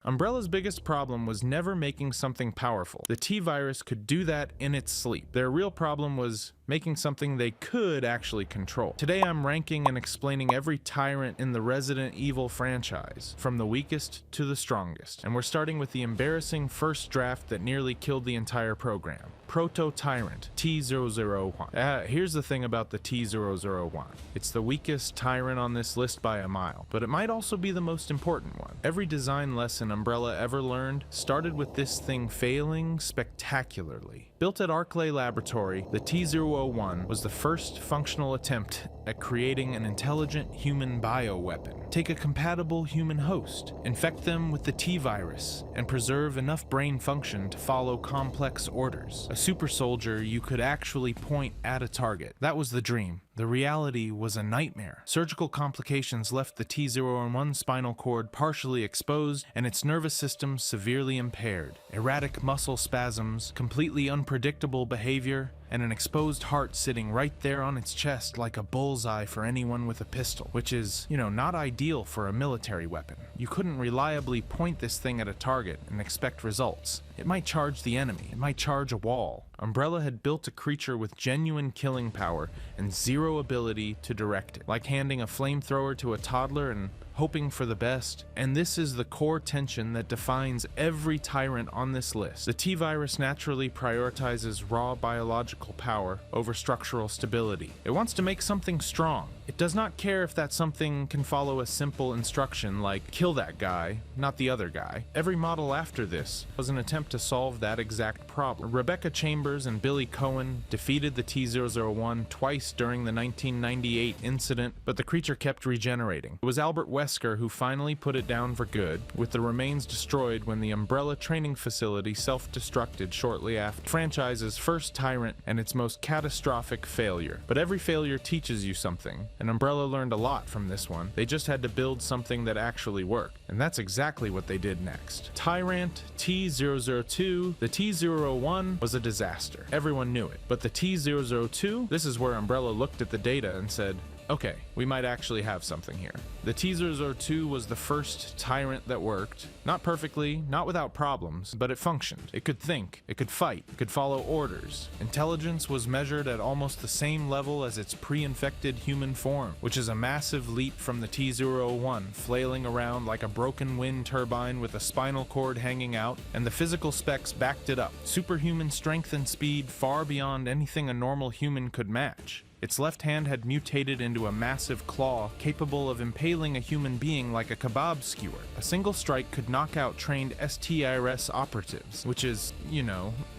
Umbrella's biggest problem was never making something powerful. The T-Virus could do that in its sleep. Their real problem was making something they could actually control. Today I'm ranking and explaining every Tyrant in the Resident Evil franchise, from the weakest to the strongest. And we're starting with the embarrassing first draft that nearly killed the entire program. Proto-Tyrant, T001. Here's the thing about the T001. It's the weakest Tyrant on this list by a mile, but it might also be the most important one. Every design lesson Umbrella ever learned started with this thing failing spectacularly. Built at Arclay Laboratory, the T001 was the first functional attempt at creating an intelligent human bioweapon. Take a compatible human host, infect them with the T-Virus, and preserve enough brain function to follow complex orders. A super soldier you could actually point at a target. That was the dream. The reality was a nightmare. Surgical complications left the T001 spinal cord partially exposed and its nervous system severely impaired. Erratic muscle spasms, completely unpredictable behavior, and an exposed heart sitting right there on its chest like a bullseye for anyone with a pistol, which is, not ideal for a military weapon. You couldn't reliably point this thing at a target and expect results. It might charge the enemy, it might charge a wall. Umbrella had built a creature with genuine killing power and zero ability to direct it, like handing a flamethrower to a toddler and hoping for the best. And this is the core tension that defines every Tyrant on this list. The T-Virus naturally prioritizes raw biological power over structural stability. It wants to make something strong. It does not care if that something can follow a simple instruction like, kill that guy, not the other guy. Every model after this was an attempt to solve that exact problem. Rebecca Chambers and Billy Cohen defeated the T-001 twice during the 1998 incident, but the creature kept regenerating. It was Albert Wesker who finally put it down for good, with the remains destroyed when the Umbrella training facility self-destructed shortly after. The franchise's first Tyrant and its most catastrophic failure. But every failure teaches you something, and Umbrella learned a lot from this one. They just had to build something that actually worked, and that's exactly what they did next. Tyrant T002, the T001 was a disaster. Everyone knew it. But the T002, this is where Umbrella looked at the data and said, okay, we might actually have something here. The T002 was the first Tyrant that worked. Not perfectly, not without problems, but it functioned. It could think, it could fight, it could follow orders. Intelligence was measured at almost the same level as its pre-infected human form, which is a massive leap from the T001, flailing around like a broken wind turbine with a spinal cord hanging out, and the physical specs backed it up. Superhuman strength and speed far beyond anything a normal human could match. Its left hand had mutated into a massive claw capable of impaling a human being like a kebab skewer. A single strike could knock out trained STIRS operatives, which is,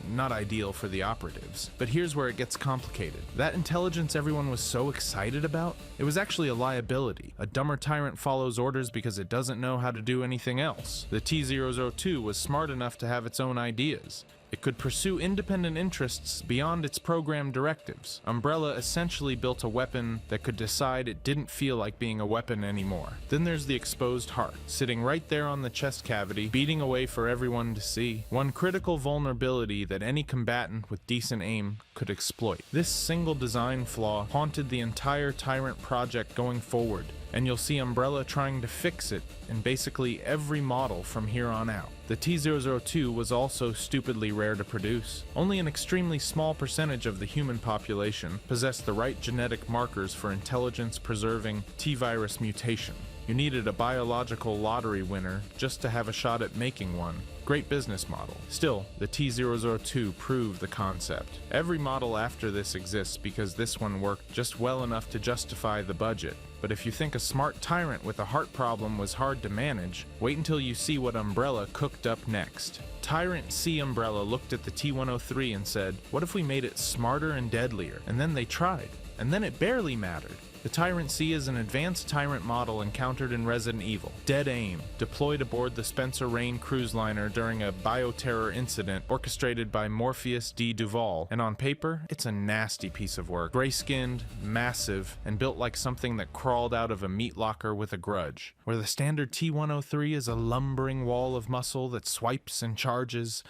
not ideal for the operatives. But here's where it gets complicated. That intelligence everyone was so excited about, it was actually a liability. A dumber Tyrant follows orders because it doesn't know how to do anything else. The T002 was smart enough to have its own ideas. It could pursue independent interests beyond its program directives. Umbrella essentially built a weapon that could decide it didn't feel like being a weapon anymore. Then there's the exposed heart, sitting right there on the chest cavity, beating away for everyone to see. One critical vulnerability that any combatant with decent aim could exploit. This single design flaw haunted the entire Tyrant project going forward, and you'll see Umbrella trying to fix it in basically every model from here on out. The T002 was also stupidly rare to produce. Only an extremely small percentage of the human population possessed the right genetic markers for intelligence-preserving T-virus mutation. You needed a biological lottery winner just to have a shot at making one. Great business model. Still, the T002 proved the concept. Every model after this exists because this one worked just well enough to justify the budget. But if you think a smart Tyrant with a heart problem was hard to manage, wait until you see what Umbrella cooked up next. Tyrant C Umbrella looked at the T103 and said, what if we made it smarter and deadlier? And then they tried. And then it barely mattered. The Tyrant C is an advanced Tyrant model encountered in Resident Evil. Dead aim, deployed aboard the Spencer Rain cruise liner during a bioterror incident orchestrated by Morpheus D. Duval, and on paper, it's a nasty piece of work. Gray-skinned, massive, and built like something that crawled out of a meat locker with a grudge. Where the standard T103 is a lumbering wall of muscle that swipes and charges,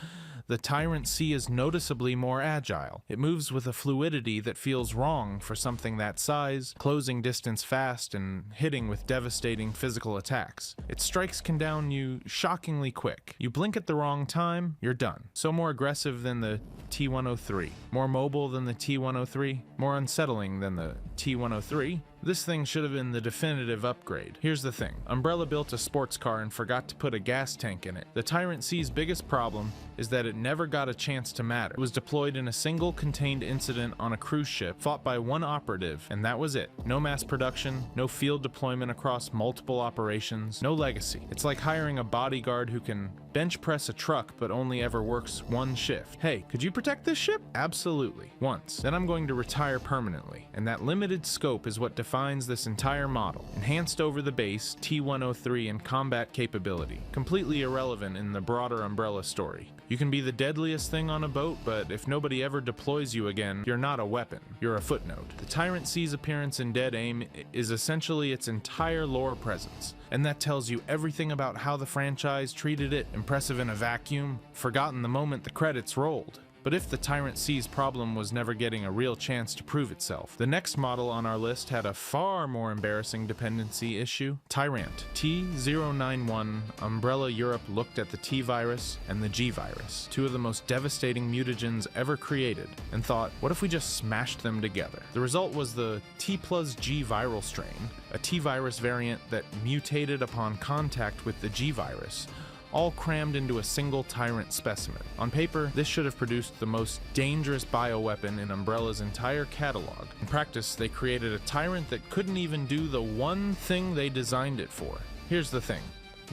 the Tyrant C is noticeably more agile. It moves with a fluidity that feels wrong for something that size, closing closing distance fast and hitting with devastating physical attacks. Its strikes can down you shockingly quick. You blink at the wrong time, you're done. So more aggressive than the T-103, more mobile than the T-103, more unsettling than the T-103. This thing should have been the definitive upgrade. Here's the thing. Umbrella built a sports car and forgot to put a gas tank in it. The Tyrant C's biggest problem is that it never got a chance to matter. It was deployed in a single contained incident on a cruise ship, fought by one operative, and that was it. No mass production, no field deployment across multiple operations, no legacy. It's like hiring a bodyguard who can bench press a truck but only ever works one shift. Hey, could you protect this ship? Absolutely. Once. Then I'm going to retire permanently, and that limited scope is what defines this entire model. Enhanced over the base T-103 and combat capability. Completely irrelevant in the broader Umbrella story. You can be the deadliest thing on a boat, but if nobody ever deploys you again, you're not a weapon. You're a footnote. The Tyrant C's appearance in Dead Aim is essentially its entire lore presence, and that tells you everything about how the franchise treated it. Impressive in a vacuum, forgotten the moment the credits rolled. But if the Tyrant C's problem was never getting a real chance to prove itself, the next model on our list had a far more embarrassing dependency issue. Tyrant T091. Umbrella Europe looked at the T-virus and the G-virus, two of the most devastating mutagens ever created, and thought, what if we just smashed them together? The result was the T+G viral strain, a T-virus variant that mutated upon contact with the G-virus, all crammed into a single Tyrant specimen. On paper, this should have produced the most dangerous bioweapon in Umbrella's entire catalog. In practice, they created a Tyrant that couldn't even do the one thing they designed it for. Here's the thing.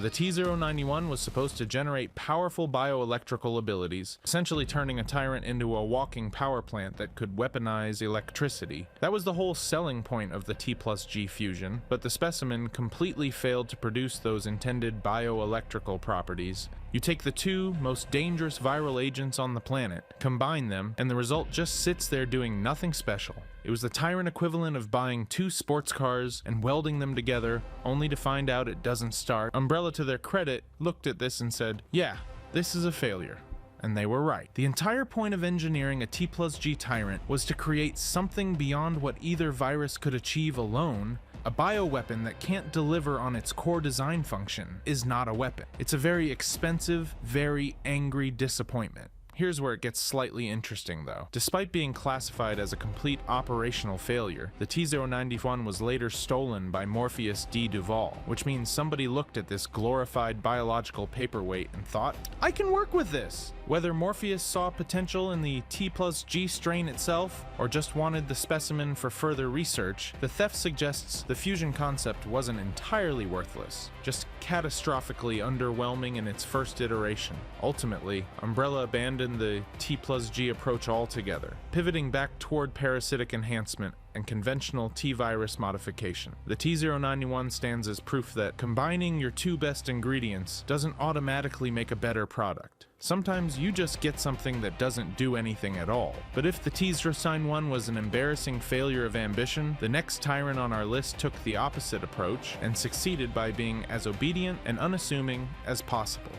The T091 was supposed to generate powerful bioelectrical abilities, essentially turning a Tyrant into a walking power plant that could weaponize electricity. That was the whole selling point of the T+G fusion, but the specimen completely failed to produce those intended bioelectrical properties. You take the two most dangerous viral agents on the planet, combine them, and the result just sits there doing nothing special. It was the Tyrant equivalent of buying two sports cars and welding them together, only to find out it doesn't start. Umbrella, to their credit, looked at this and said, yeah, this is a failure. And they were right. The entire point of engineering a T+G Tyrant was to create something beyond what either virus could achieve alone. A bioweapon that can't deliver on its core design function is not a weapon. It's a very expensive, very angry disappointment. Here's where it gets slightly interesting though. Despite being classified as a complete operational failure, the T091 was later stolen by Morpheus D. Duval, which means somebody looked at this glorified biological paperweight and thought, I can work with this! Whether Morpheus saw potential in the T+G strain itself, or just wanted the specimen for further research, the theft suggests the fusion concept wasn't entirely worthless, just catastrophically underwhelming in its first iteration. Ultimately, Umbrella abandoned the T+G approach altogether, pivoting back toward parasitic enhancement and conventional T-virus modification. The T091 stands as proof that combining your two best ingredients doesn't automatically make a better product. Sometimes you just get something that doesn't do anything at all. But if the T091 was an embarrassing failure of ambition, the next Tyrant on our list took the opposite approach and succeeded by being as obedient and unassuming as possible.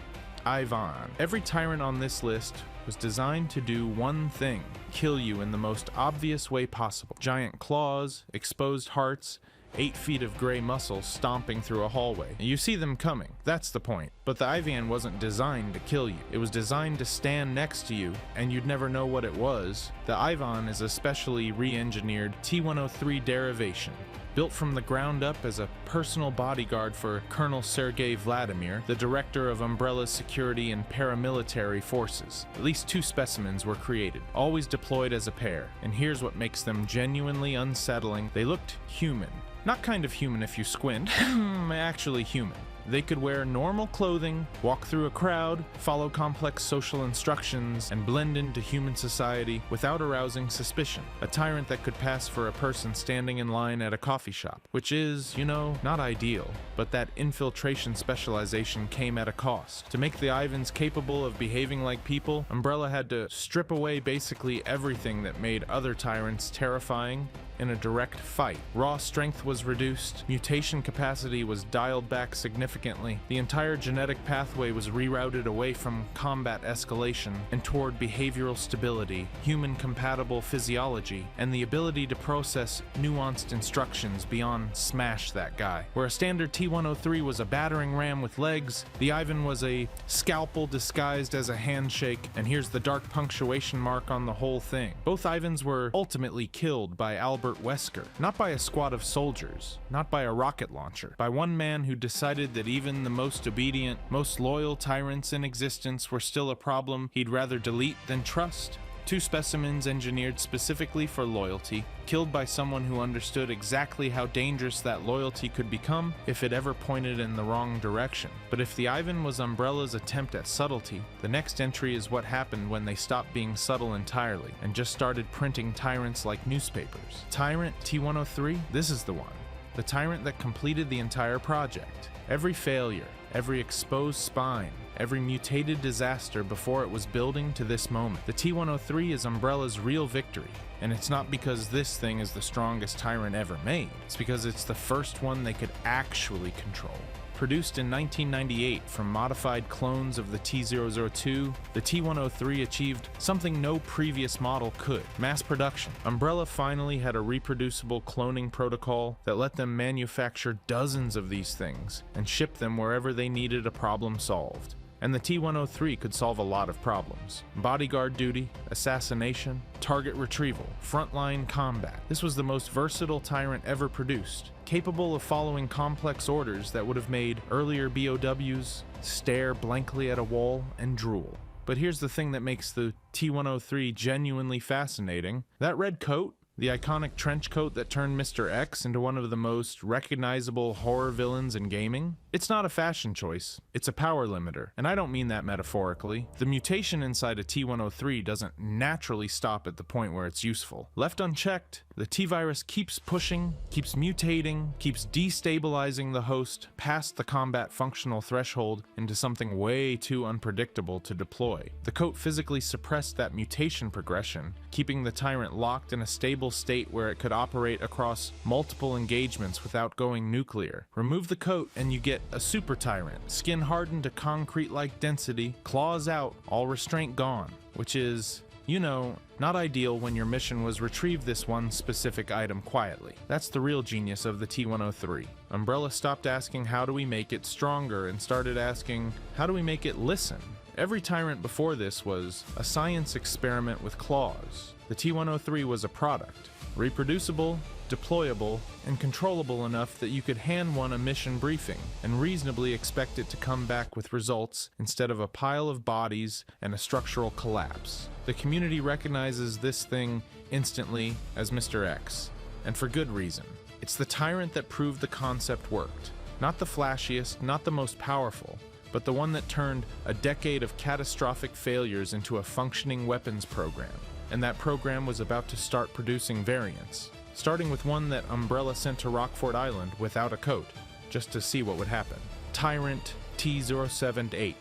Ivan. Every Tyrant on this list was designed to do one thing: kill you in the most obvious way possible. Giant claws, exposed hearts, 8 feet of gray muscle stomping through a hallway. You see them coming, that's the point. But the Ivan wasn't designed to kill you. It was designed to stand next to you, and you'd never know what it was. The Ivan is a specially re-engineered T-103 derivation, built from the ground up as a personal bodyguard for Colonel Sergei Vladimir, the director of Umbrella's security and paramilitary forces. At least 2 specimens were created, always deployed as a pair, and here's what makes them genuinely unsettling. They looked human. Not kind of human if you squint, actually human. They could wear normal clothing, walk through a crowd, follow complex social instructions, and blend into human society without arousing suspicion. A Tyrant that could pass for a person standing in line at a coffee shop, which is, you know, not ideal, but that infiltration specialization came at a cost. To make the Ivans capable of behaving like people, Umbrella had to strip away basically everything that made other Tyrants terrifying in a direct fight. Raw strength was reduced, mutation capacity was dialed back significantly, the entire genetic pathway was rerouted away from combat escalation and toward behavioral stability, human-compatible physiology, and the ability to process nuanced instructions beyond smash that guy. Where a standard T-103 was a battering ram with legs, the Ivan was a scalpel disguised as a handshake, and here's the dark punctuation mark on the whole thing. Both Ivans were ultimately killed by Albert Wesker, not by a squad of soldiers, not by a rocket launcher, by one man who decided that even the most obedient, most loyal tyrants in existence were still a problem he'd rather delete than trust. Two specimens engineered specifically for loyalty, killed by someone who understood exactly how dangerous that loyalty could become if it ever pointed in the wrong direction. But if the Ivan was Umbrella's attempt at subtlety, the next entry is what happened when they stopped being subtle entirely and just started printing tyrants like newspapers. Tyrant T-103, this is the one. The tyrant that completed the entire project. Every failure, every exposed spine, every mutated disaster before it was building to this moment. The T-103 is Umbrella's real victory, and it's not because this thing is the strongest tyrant ever made. It's because it's the first one they could actually control. Produced in 1998 from modified clones of the T-002, the T-103 achieved something no previous model could: mass production. Umbrella finally had a reproducible cloning protocol that let them manufacture dozens of these things and ship them wherever they needed a problem solved. And the T-103 could solve a lot of problems. Bodyguard duty, assassination, target retrieval, frontline combat. This was the most versatile tyrant ever produced, capable of following complex orders that would have made earlier BOWs stare blankly at a wall and drool. But here's the thing that makes the T-103 genuinely fascinating. That red coat, the iconic trench coat that turned Mr. X into one of the most recognizable horror villains in gaming, it's not a fashion choice, it's a power limiter, and I don't mean that metaphorically. The mutation inside a T-103 doesn't naturally stop at the point where it's useful. Left unchecked, the T-virus keeps pushing, keeps mutating, keeps destabilizing the host past the combat functional threshold into something way too unpredictable to deploy. The coat physically suppressed that mutation progression, keeping the tyrant locked in a stable state where it could operate across multiple engagements without going nuclear. Remove the coat and you get a super tyrant, skin hardened to concrete-like density, claws out, all restraint gone, which is, you know, not ideal when your mission was retrieve this one specific item quietly. That's the real genius of the T-103. Umbrella stopped asking how do we make it stronger and started asking how do we make it listen. Every tyrant before this was a science experiment with claws. The T-103 was a product, reproducible, deployable, and controllable enough that you could hand one a mission briefing and reasonably expect it to come back with results instead of a pile of bodies and a structural collapse. The community recognizes this thing instantly as Mr. X, and for good reason. It's the tyrant that proved the concept worked. Not the flashiest, not the most powerful, but the one that turned a decade of catastrophic failures into a functioning weapons program. And that program was about to start producing variants, starting with one that Umbrella sent to Rockford Island without a coat, just to see what would happen. Tyrant T-078.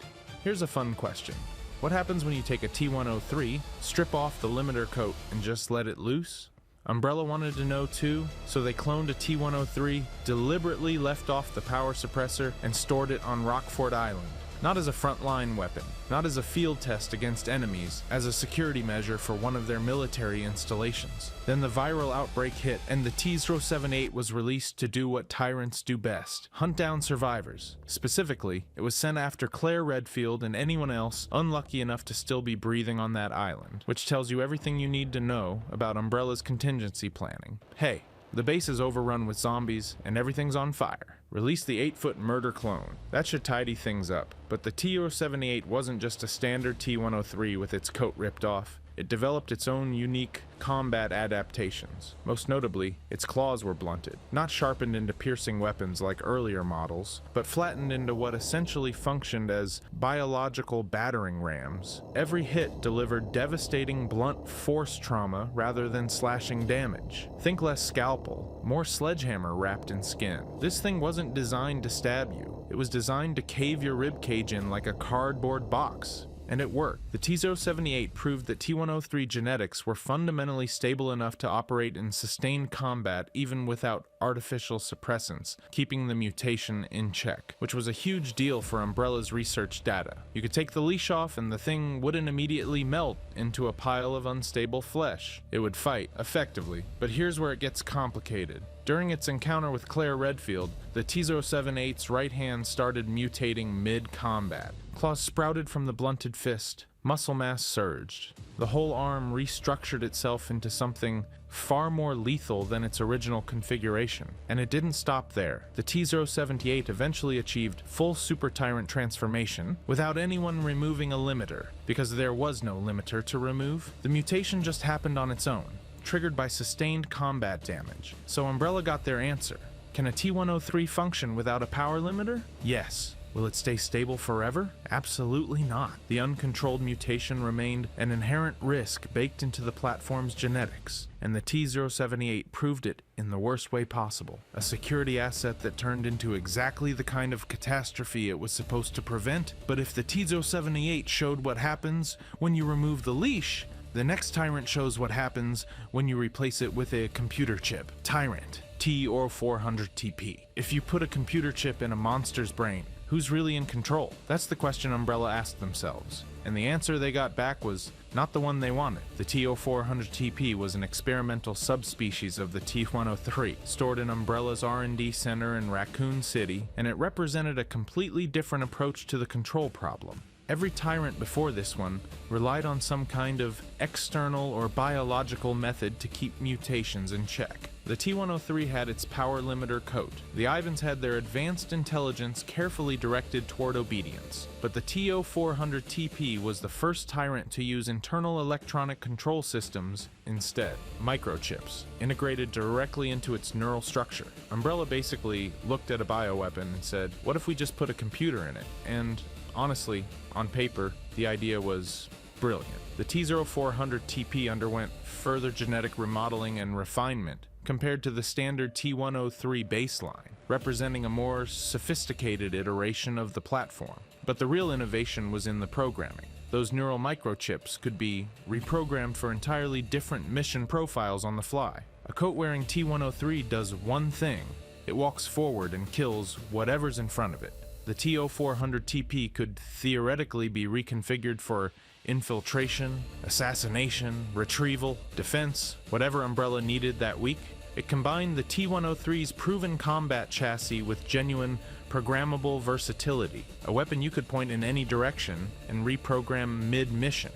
Here's a fun question. What happens when you take a T-103, strip off the limiter coat, and just let it loose? Umbrella wanted to know too, so they cloned a T-103, deliberately left off the power suppressor, and stored it on Rockford Island. Not as a frontline weapon, not as a field test against enemies, as a security measure for one of their military installations. Then the viral outbreak hit, and the T-078 was released to do what tyrants do best: hunt down survivors. Specifically, it was sent after Claire Redfield and anyone else unlucky enough to still be breathing on that island, which tells you everything you need to know about Umbrella's contingency planning. Hey, the base is overrun with zombies, and everything's on fire. Release the 8-foot murder clone. That should tidy things up. But the T-078 wasn't just a standard T-103 with its coat ripped off. It developed its own unique combat adaptations. Most notably, its claws were blunted, not sharpened into piercing weapons like earlier models, but flattened into what essentially functioned as biological battering rams. Every hit delivered devastating blunt force trauma rather than slashing damage. Think less scalpel, more sledgehammer wrapped in skin. This thing wasn't designed to stab you. It was designed to cave your ribcage in like a cardboard box. And it worked. The T-078 proved that T-103 genetics were fundamentally stable enough to operate in sustained combat even without artificial suppressants, keeping the mutation in check, which was a huge deal for Umbrella's research data. You could take the leash off and the thing wouldn't immediately melt into a pile of unstable flesh. It would fight, effectively. But here's where it gets complicated. During its encounter with Claire Redfield, the T-078's right hand started mutating mid-combat. Claws sprouted from the blunted fist. Muscle mass surged. The whole arm restructured itself into something far more lethal than its original configuration. And it didn't stop there. The T-078 eventually achieved full Super Tyrant transformation without anyone removing a limiter, because there was no limiter to remove. The mutation just happened on its own, triggered by sustained combat damage. So Umbrella got their answer. Can a T-103 function without a power limiter? Yes. Will it stay stable forever? Absolutely not. The uncontrolled mutation remained an inherent risk baked into the platform's genetics, and the T-078 proved it in the worst way possible. A security asset that turned into exactly the kind of catastrophe it was supposed to prevent. But if the T-078 showed what happens when you remove the leash, the next Tyrant shows what happens when you replace it with a computer chip. Tyrant, T-400TP. If you put a computer chip in a monster's brain, who's really in control? That's the question Umbrella asked themselves. And the answer they got back was not the one they wanted. The T-400TP was an experimental subspecies of the T-103, stored in Umbrella's R&D center in Raccoon City, and it represented a completely different approach to the control problem. Every Tyrant before this one relied on some kind of external or biological method to keep mutations in check. The T-103 had its power limiter coat. The Ivans had their advanced intelligence carefully directed toward obedience. But the T-400TP was the first Tyrant to use internal electronic control systems instead. Microchips, integrated directly into its neural structure. Umbrella basically looked at a bioweapon and said, what if we just put a computer in it? And honestly, on paper, the idea was brilliant. The T-400TP underwent further genetic remodeling and refinement compared to the standard T-103 baseline, representing a more sophisticated iteration of the platform. But the real innovation was in the programming. Those neural microchips could be reprogrammed for entirely different mission profiles on the fly. A coat-wearing T-103 does one thing. It walks forward and kills whatever's in front of it. The T-400TP could theoretically be reconfigured for infiltration, assassination, retrieval, defense, whatever Umbrella needed that week. It combined the T-103's proven combat chassis with genuine programmable versatility, a weapon you could point in any direction and reprogram mid-mission,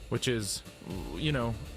which is,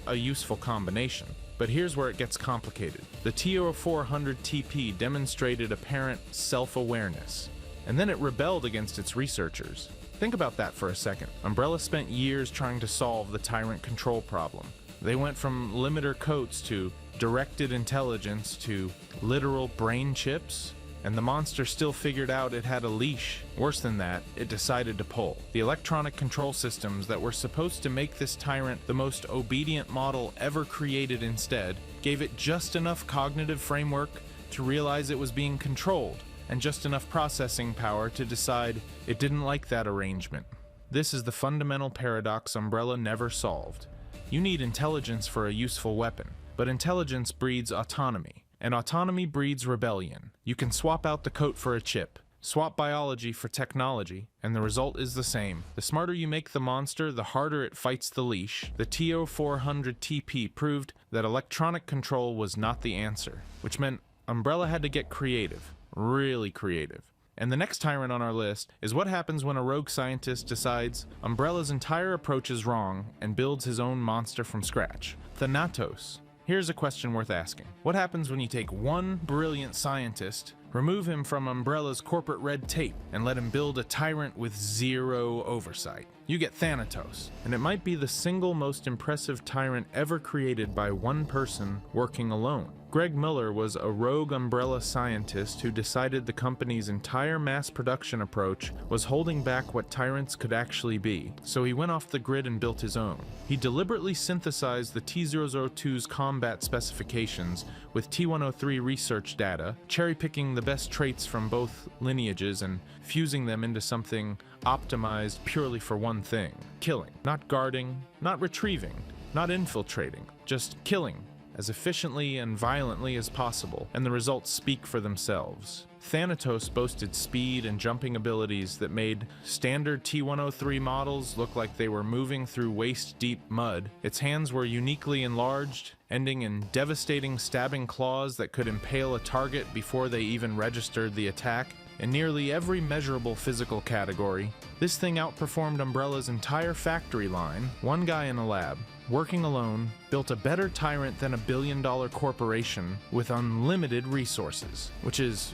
a useful combination. But here's where it gets complicated. The T-400TP demonstrated apparent self-awareness, and then it rebelled against its researchers. Think about that for a second. Umbrella spent years trying to solve the Tyrant control problem. They went from limiter coats to directed intelligence to literal brain chips, and the monster still figured out it had a leash. Worse than that, it decided to pull. The electronic control systems that were supposed to make this Tyrant the most obedient model ever created instead gave it just enough cognitive framework to realize it was being controlled, and just enough processing power to decide it didn't like that arrangement. This is the fundamental paradox Umbrella never solved. You need intelligence for a useful weapon, but intelligence breeds autonomy, and autonomy breeds rebellion. You can swap out the coat for a chip, swap biology for technology, and the result is the same. The smarter you make the monster, the harder it fights the leash. The T-400TP proved that electronic control was not the answer, which meant Umbrella had to get creative. Really creative. And the next Tyrant on our list is what happens when a rogue scientist decides Umbrella's entire approach is wrong and builds his own monster from scratch. Thanatos. Here's a question worth asking. What happens when you take one brilliant scientist, remove him from Umbrella's corporate red tape, and let him build a Tyrant with zero oversight? You get Thanatos, and it might be the single most impressive Tyrant ever created by one person working alone. Greg Miller was a rogue Umbrella scientist who decided the company's entire mass production approach was holding back what Tyrants could actually be, so he went off the grid and built his own. He deliberately synthesized the T-002's combat specifications with T-103 research data, cherry-picking the best traits from both lineages and fusing them into something optimized purely for one thing: killing. Not guarding, not retrieving, not infiltrating, just killing as efficiently and violently as possible, and the results speak for themselves. Thanatos boasted speed and jumping abilities that made standard T-103 models look like they were moving through waist-deep mud. Its hands were uniquely enlarged, ending in devastating stabbing claws that could impale a target before they even registered the attack. In nearly every measurable physical category, this thing outperformed Umbrella's entire factory line. One guy in a lab, working alone, built a better Tyrant than a billion-dollar corporation with unlimited resources, which is,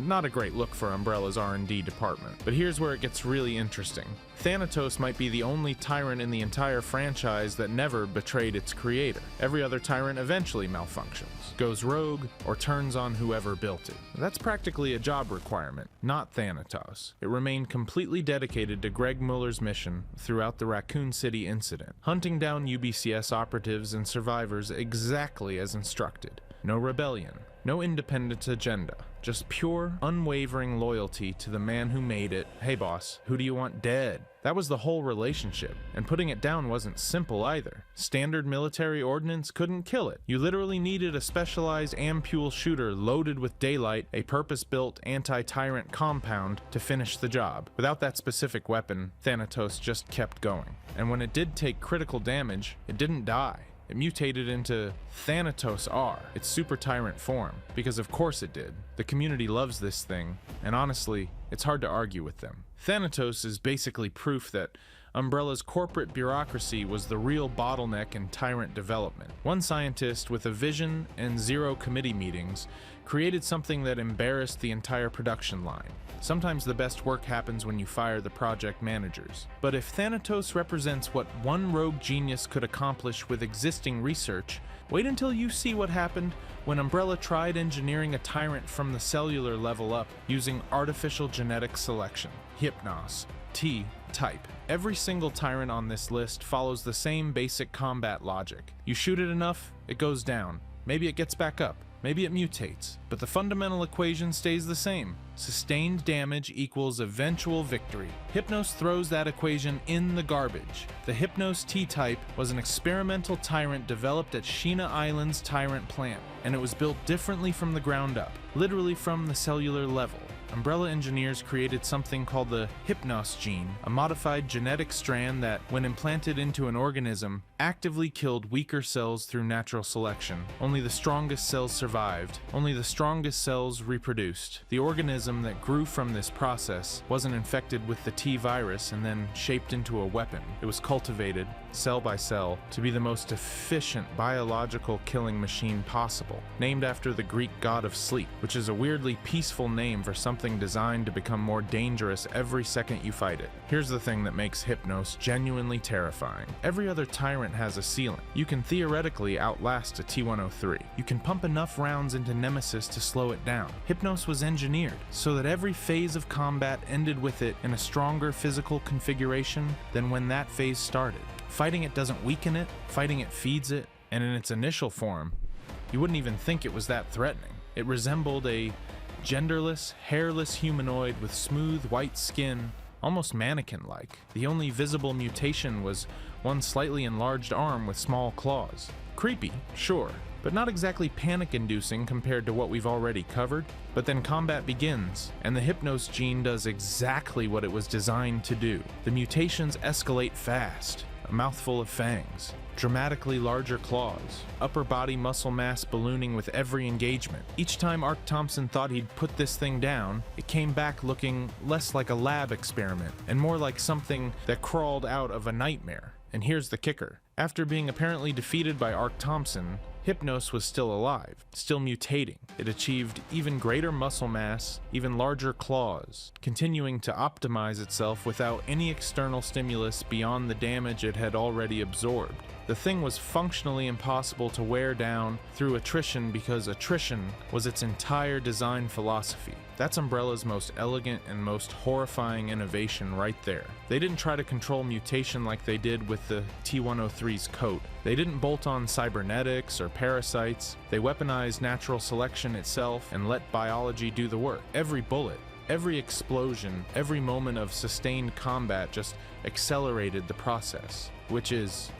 not a great look for Umbrella's R&D department. But here's where it gets really interesting. Thanatos might be the only Tyrant in the entire franchise that never betrayed its creator. Every other Tyrant eventually malfunctions, goes rogue, or turns on whoever built it. That's practically a job requirement, not Thanatos. It remained completely dedicated to Greg Muller's mission throughout the Raccoon City incident, hunting down UBCS operatives and survivors exactly as instructed. No rebellion, no independent agenda, just pure, unwavering loyalty to the man who made it. Hey boss, who do you want dead? That was the whole relationship, and putting it down wasn't simple either. Standard military ordnance couldn't kill it. You literally needed a specialized ampule shooter loaded with daylight, a purpose-built anti-Tyrant compound to finish the job. Without that specific weapon, Thanatos just kept going. And when it did take critical damage, it didn't die. It mutated into Thanatos R, its Super Tyrant form, because of course it did. The community loves this thing, and honestly, it's hard to argue with them. Thanatos is basically proof that Umbrella's corporate bureaucracy was the real bottleneck in Tyrant development. One scientist with a vision and 0 committee meetings created something that embarrassed the entire production line. Sometimes the best work happens when you fire the project managers. But if Thanatos represents what one rogue genius could accomplish with existing research, wait until you see what happened when Umbrella tried engineering a Tyrant from the cellular level up using artificial genetic selection. Hypnos, T-type. Every single Tyrant on this list follows the same basic combat logic. You shoot it enough, it goes down. Maybe it gets back up. Maybe it mutates, but the fundamental equation stays the same. Sustained damage equals eventual victory. Hypnos throws that equation in the garbage. The Hypnos T-type was an experimental Tyrant developed at Sheena Island's Tyrant plant, and it was built differently from the ground up, literally from the cellular level. Umbrella engineers created something called the Hypnos gene, a modified genetic strand that, when implanted into an organism, actively killed weaker cells through natural selection. Only the strongest cells survived. Only the strongest cells reproduced. The organism that grew from this process wasn't infected with the T virus and then shaped into a weapon. It was cultivated, cell by cell, to be the most efficient biological killing machine possible, named after the Greek god of sleep, which is a weirdly peaceful name for something designed to become more dangerous every second you fight it. Here's the thing that makes Hypnos genuinely terrifying. Every other Tyrant has a ceiling. You can theoretically outlast a T-103. You can pump enough rounds into Nemesis to slow it down. Hypnos was engineered so that every phase of combat ended with it in a stronger physical configuration than when that phase started. Fighting it doesn't weaken it, fighting it feeds it, and in its initial form, you wouldn't even think it was that threatening. It resembled a genderless, hairless humanoid with smooth white skin, almost mannequin-like. The only visible mutation was one slightly enlarged arm with small claws. Creepy, sure, but not exactly panic-inducing compared to what we've already covered. But then combat begins, and the Hypnos gene does exactly what it was designed to do. The mutations escalate fast. A mouthful of fangs, dramatically larger claws, upper body muscle mass ballooning with every engagement. Each time Ark Thompson thought he'd put this thing down, it came back looking less like a lab experiment and more like something that crawled out of a nightmare. And here's the kicker. After being apparently defeated by Ark Thompson, Hypnos was still alive, still mutating. It achieved even greater muscle mass, even larger claws, continuing to optimize itself without any external stimulus beyond the damage it had already absorbed. The thing was functionally impossible to wear down through attrition because attrition was its entire design philosophy. That's Umbrella's most elegant and most horrifying innovation right there. They didn't try to control mutation like they did with the T-103's coat. They didn't bolt on cybernetics or parasites. They weaponized natural selection itself and let biology do the work. Every bullet, every explosion, every moment of sustained combat just accelerated the process, which is,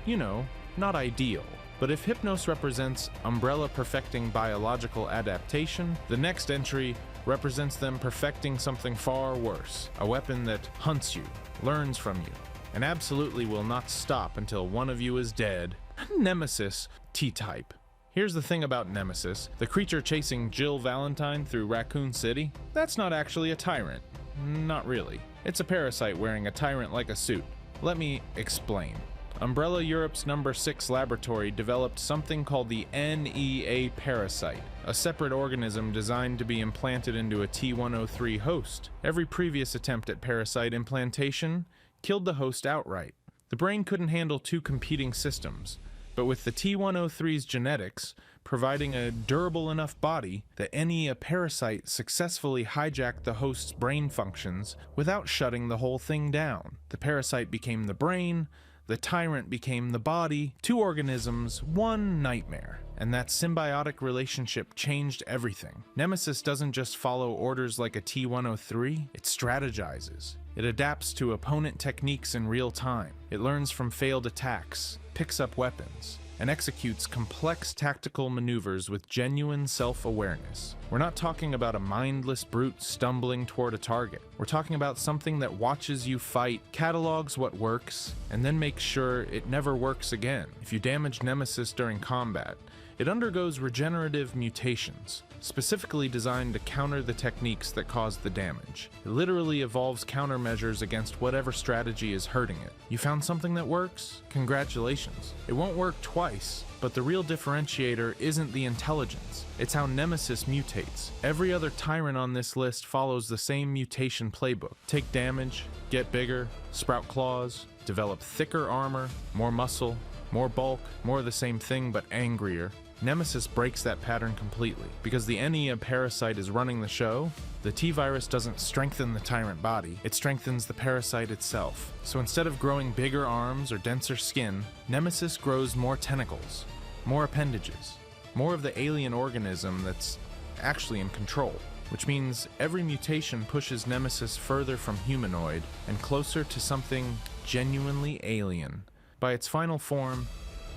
you know, not ideal. But if Hypnos represents Umbrella perfecting biological adaptation, the next entry represents them perfecting something far worse, a weapon that hunts you, learns from you, and absolutely will not stop until one of you is dead. Nemesis, T-Type. Here's the thing about Nemesis, the creature chasing Jill Valentine through Raccoon City, that's not actually a Tyrant. Not really. It's a parasite wearing a Tyrant-like suit. Let me explain. Umbrella Europe's No. 6 laboratory developed something called the NEA parasite, a separate organism designed to be implanted into a T-103 host. Every previous attempt at parasite implantation killed the host outright. The brain couldn't handle two competing systems, but with the T-103's genetics providing a durable enough body, the NEA parasite successfully hijacked the host's brain functions without shutting the whole thing down. The parasite became the brain, the Tyrant became the body, two organisms, one nightmare. And that symbiotic relationship changed everything. Nemesis doesn't just follow orders like a T-103, it strategizes. It adapts to opponent techniques in real time. It learns from failed attacks, picks up weapons, and executes complex tactical maneuvers with genuine self-awareness. We're not talking about a mindless brute stumbling toward a target. We're talking about something that watches you fight, catalogs what works, and then makes sure it never works again. If you damage Nemesis during combat, it undergoes regenerative mutations, specifically designed to counter the techniques that cause the damage. It literally evolves countermeasures against whatever strategy is hurting it. You found something that works? Congratulations. It won't work twice, but the real differentiator isn't the intelligence. It's how Nemesis mutates. Every other Tyrant on this list follows the same mutation playbook. Take damage, get bigger, sprout claws, develop thicker armor, more muscle, more bulk, more of the same thing but angrier. Nemesis breaks that pattern completely. Because the NEA parasite is running the show, the T-Virus doesn't strengthen the Tyrant body, it strengthens the parasite itself. So instead of growing bigger arms or denser skin, Nemesis grows more tentacles, more appendages, more of the alien organism that's actually in control. Which means every mutation pushes Nemesis further from humanoid and closer to something genuinely alien. By its final form,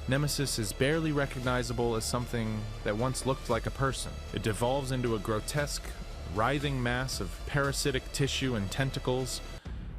Nemesis is barely recognizable as something that once looked like a person. It devolves into a grotesque, writhing mass of parasitic tissue and tentacles,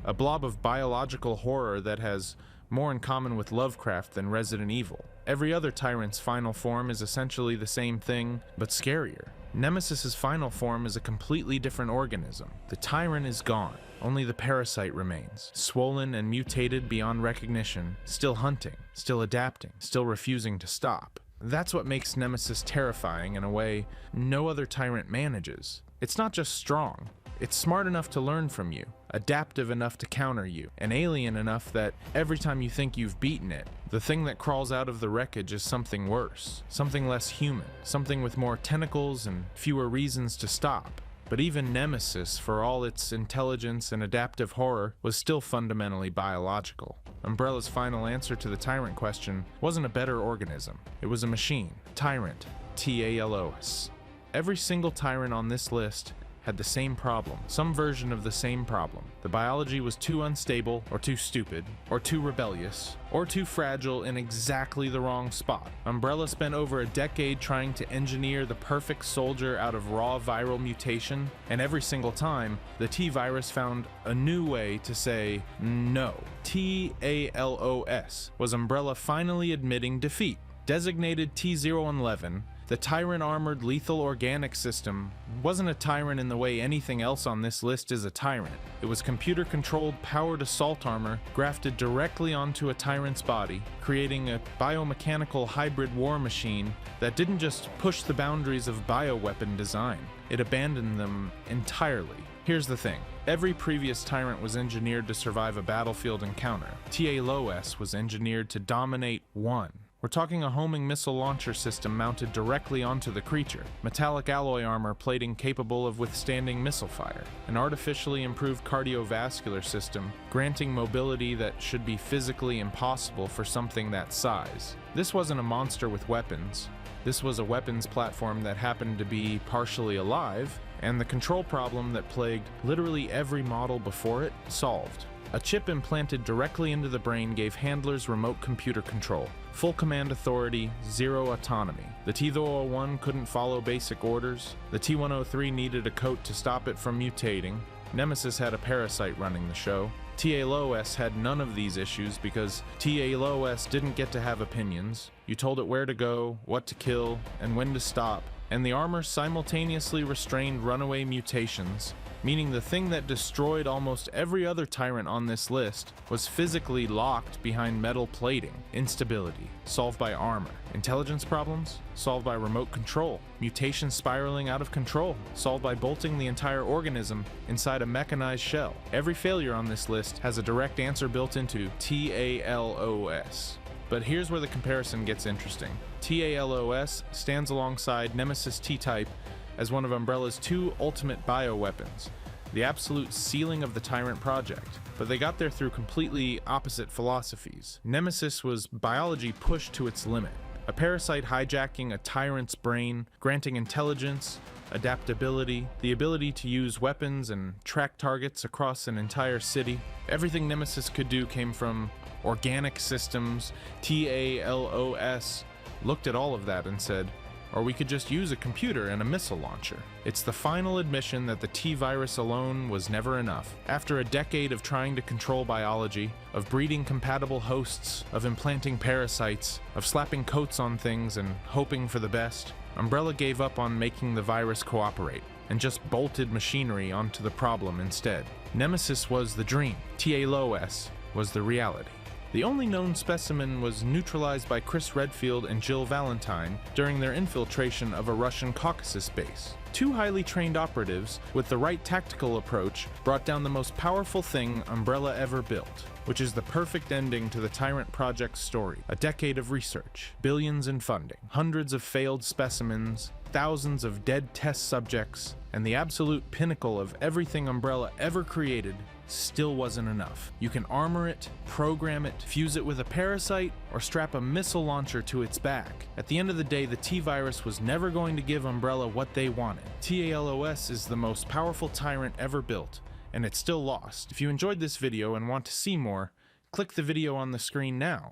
a blob of biological horror that has more in common with Lovecraft than Resident Evil. Every other Tyrant's final form is essentially the same thing, but scarier. Nemesis's final form is a completely different organism. The Tyrant is gone. Only the parasite remains, swollen and mutated beyond recognition, still hunting, still adapting, still refusing to stop. That's what makes Nemesis terrifying in a way no other Tyrant manages. It's not just strong, it's smart enough to learn from you, adaptive enough to counter you, and alien enough that every time you think you've beaten it, the thing that crawls out of the wreckage is something worse, something less human, something with more tentacles and fewer reasons to stop. But even Nemesis, for all its intelligence and adaptive horror, was still fundamentally biological. Umbrella's final answer to the Tyrant question wasn't a better organism. It was a machine. Tyrant. T-A-L-O-S. Every single Tyrant on this list had the same problem, some version of the same problem. The biology was too unstable, or too stupid, or too rebellious, or too fragile in exactly the wrong spot. Umbrella spent over a decade trying to engineer the perfect soldier out of raw viral mutation, and every single time, the T-Virus found a new way to say no. T-A-L-O-S was Umbrella finally admitting defeat. Designated T-011, the Tyrant Armored Lethal Organic System wasn't a Tyrant in the way anything else on this list is a Tyrant. It was computer-controlled powered assault armor grafted directly onto a Tyrant's body, creating a biomechanical hybrid war machine that didn't just push the boundaries of bioweapon design, it abandoned them entirely. Here's the thing. Every previous Tyrant was engineered to survive a battlefield encounter. TA-LOS was engineered to dominate one. We're talking a homing missile launcher system mounted directly onto the creature, metallic alloy armor plating capable of withstanding missile fire, an artificially improved cardiovascular system granting mobility that should be physically impossible for something that size. This wasn't a monster with weapons. This was a weapons platform that happened to be partially alive, and the control problem that plagued literally every model before it solved. A chip implanted directly into the brain gave handlers remote computer control, full command authority, zero autonomy. The T-201 couldn't follow basic orders. The T-103 needed a coat to stop it from mutating. Nemesis had a parasite running the show. TA-LOS had none of these issues because TA-LOS didn't get to have opinions. You told it where to go, what to kill, and when to stop, and the armor simultaneously restrained runaway mutations, meaning the thing that destroyed almost every other Tyrant on this list was physically locked behind metal plating. Instability, solved by armor. Intelligence problems, solved by remote control. Mutation spiraling out of control, solved by bolting the entire organism inside a mechanized shell. Every failure on this list has a direct answer built into TA-LOS. But here's where the comparison gets interesting. TA-LOS stands alongside Nemesis T-Type as one of Umbrella's two ultimate bioweapons, the absolute ceiling of the Tyrant project. But they got there through completely opposite philosophies. Nemesis was biology pushed to its limit, a parasite hijacking a Tyrant's brain, granting intelligence, adaptability, the ability to use weapons and track targets across an entire city. Everything Nemesis could do came from organic systems. TA-LOS looked at all of that and said, or we could just use a computer and a missile launcher. It's the final admission that the T-virus alone was never enough. After a decade of trying to control biology, of breeding compatible hosts, of implanting parasites, of slapping coats on things and hoping for the best, Umbrella gave up on making the virus cooperate and just bolted machinery onto the problem instead. Nemesis was the dream. TA-LOS was the reality. The only known specimen was neutralized by Chris Redfield and Jill Valentine during their infiltration of a Russian Caucasus base. Two highly trained operatives with the right tactical approach brought down the most powerful thing Umbrella ever built, which is the perfect ending to the Tyrant Project's story. A decade of research, billions in funding, hundreds of failed specimens, thousands of dead test subjects, and the absolute pinnacle of everything Umbrella ever created still wasn't enough. You can armor it, program it, fuse it with a parasite, or strap a missile launcher to its back. At the end of the day, the T-virus was never going to give Umbrella what they wanted. TA-LOS is the most powerful Tyrant ever built, and it's still lost. If you enjoyed this video and want to see more, click the video on the screen now.